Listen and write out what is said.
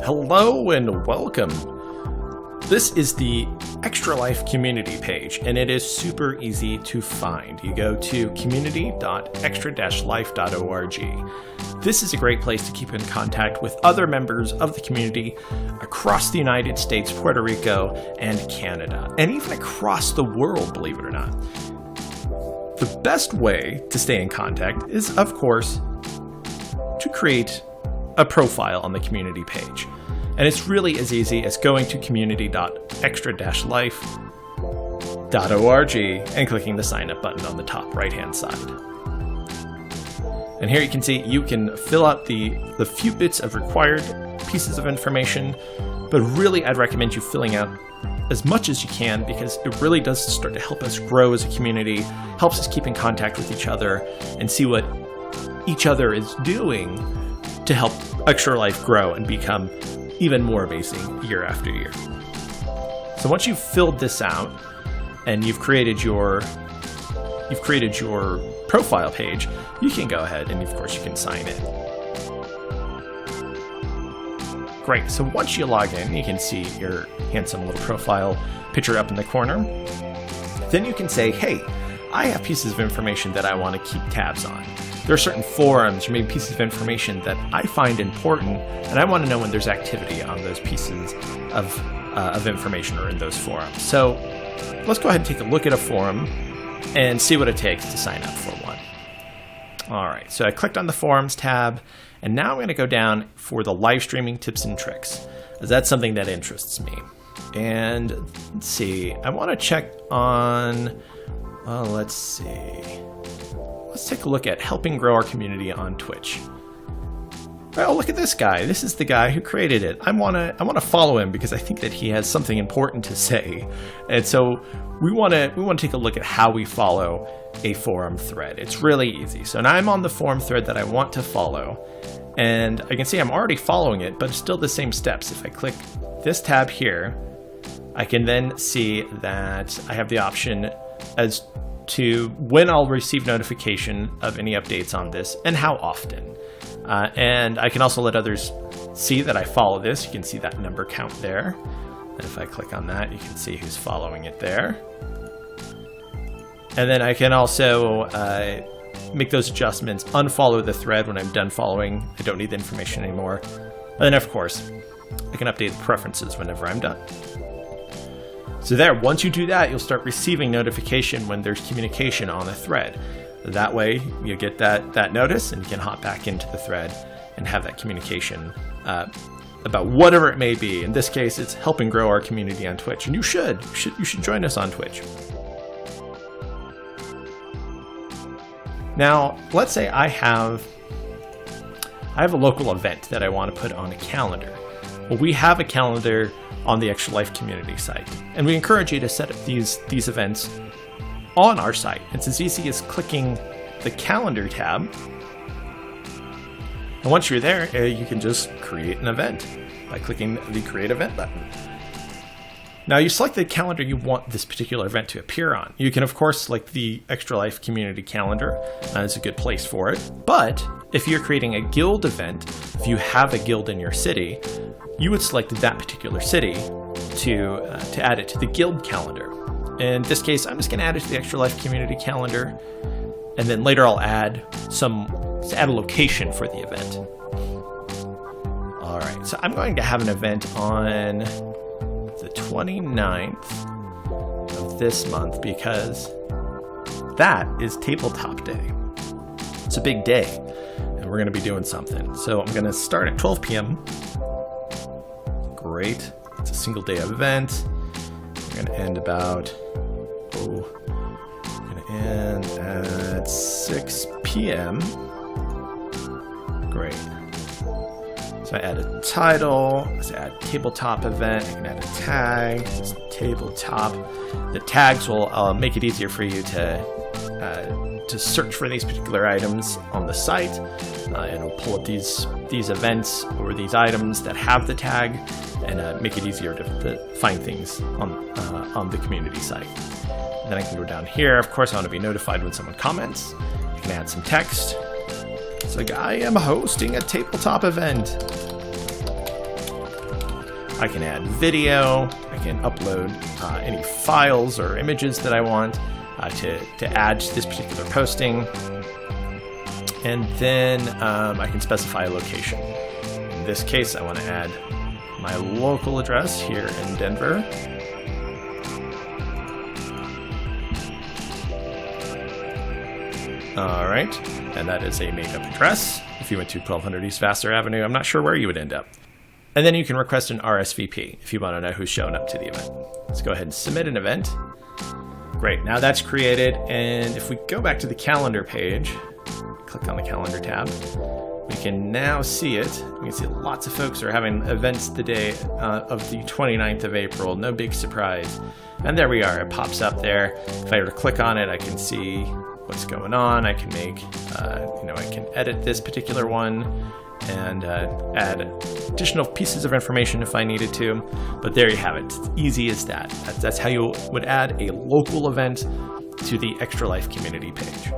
Hello and welcome. This is the Extra Life community page, and it is super easy to find. You go to community.extra-life.org. This is a great place to keep in contact with other members of the community across the United States, Puerto Rico, and Canada, and even across the world, believe it or not. The best way to stay in contact is, of course, to create a profile on the community page. And it's really as easy as going to community.extra-life.org and clicking the sign up button on the top right hand side. And here you can see you can fill out the few bits of required pieces of information, but really I'd recommend you filling out as much as you can, because it really does start to help us grow as a community, helps us keep in contact with each other and see what each other is doing to help Extra Life grow and become even more amazing year after year. So once you've filled this out and you've created your profile page, you can go ahead and of course you can sign in. Great, so once you log in, you can see your handsome little profile picture up in the corner. Then you can say, hey, I have pieces of information that I want to keep tabs on. There are certain forums or maybe pieces of information that I find important, and I want to know when there's activity on those pieces of information or in those forums. So let's go ahead and take a look at a forum and see what it takes to sign up for one. All right, so I clicked on the forums tab, and now I'm going to go down for the live streaming tips and tricks, as that's something that interests me. And let's see, I want to check on, well, let's see. Let's take a look at helping grow our community on Twitch. Oh, look at this guy. This is the guy who created it. I want to follow him because I think that he has something important to say. And so we want to take a look at how we follow a forum thread. It's really easy. So now I'm on the forum thread that I want to follow, and I can see I'm already following it, but it's still the same steps. If I click this tab here, I can then see that I have the option as to when I'll receive notification of any updates on this and how often. And I can also let others see that I follow this. You can see that number count there. And if I click on that, you can see who's following it there. And then I can also make those adjustments, unfollow the thread when I'm done following. I don't need the information anymore. And then, of course, I can update the preferences whenever I'm done. So there, once you do that, you'll start receiving notification when there's communication on a thread. That way, you get that notice, and you can hop back into the thread and have that communication about whatever it may be. In this case, it's helping grow our community on Twitch, and you should join us on Twitch. Now, let's say I have a local event that I want to put on a calendar. Well, we have a calendar on the Extra Life community site, and we encourage you to set up these events on our site. It's as easy as clicking the calendar tab, and once you're there, you can just create an event by clicking the create event button. Now you select the calendar you want this particular event to appear on. You can of course select the Extra Life community calendar. It's a good place for it, but if you're creating a guild event, if you have a guild in your city, you would select that particular city to add it to the guild calendar. In this case, I'm just going to add it to the Extra Life community calendar, and then later I'll add a location for the event. All right, so I'm going to have an event on the 29th of this month because that is tabletop day. It's a big day, and we're going to be doing something. So I'm going to start at 12 p.m. Great. It's a single day event. We're going to end about, we're going to end at 6 p.m. Great. So I add a title, so I add tabletop event, I can add a tag, it's tabletop. The tags will make it easier for you to search for these particular items on the site. It'll pull up these events or these items that have the tag and make it easier to find things on the community site. And then I can go down here. Of course, I want to be notified when someone comments. I can add some text. It's like, I am hosting a tabletop event. I can add video. I can upload any files or images that I want to add to this particular posting. And then I can specify a location. In this case, I want to add my local address here in Denver. All right, and that is a made-up address. If you went to 1200 East Vassar Avenue, I'm not sure where you would end up. And then you can request an RSVP if you want to know who's showing up to the event. Let's go ahead and submit an event. Great, now that's created. And if we go back to the calendar page, click on the calendar tab, we can now see it. We can see lots of folks are having events the day of the 29th of April. No big surprise. And there we are, it pops up there. If I were to click on it, I can see what's going on. I can make, I can edit this particular one and add additional pieces of information if I needed to. But there you have it. It's easy as that. That's how you would add a local event to the Extra Life community page.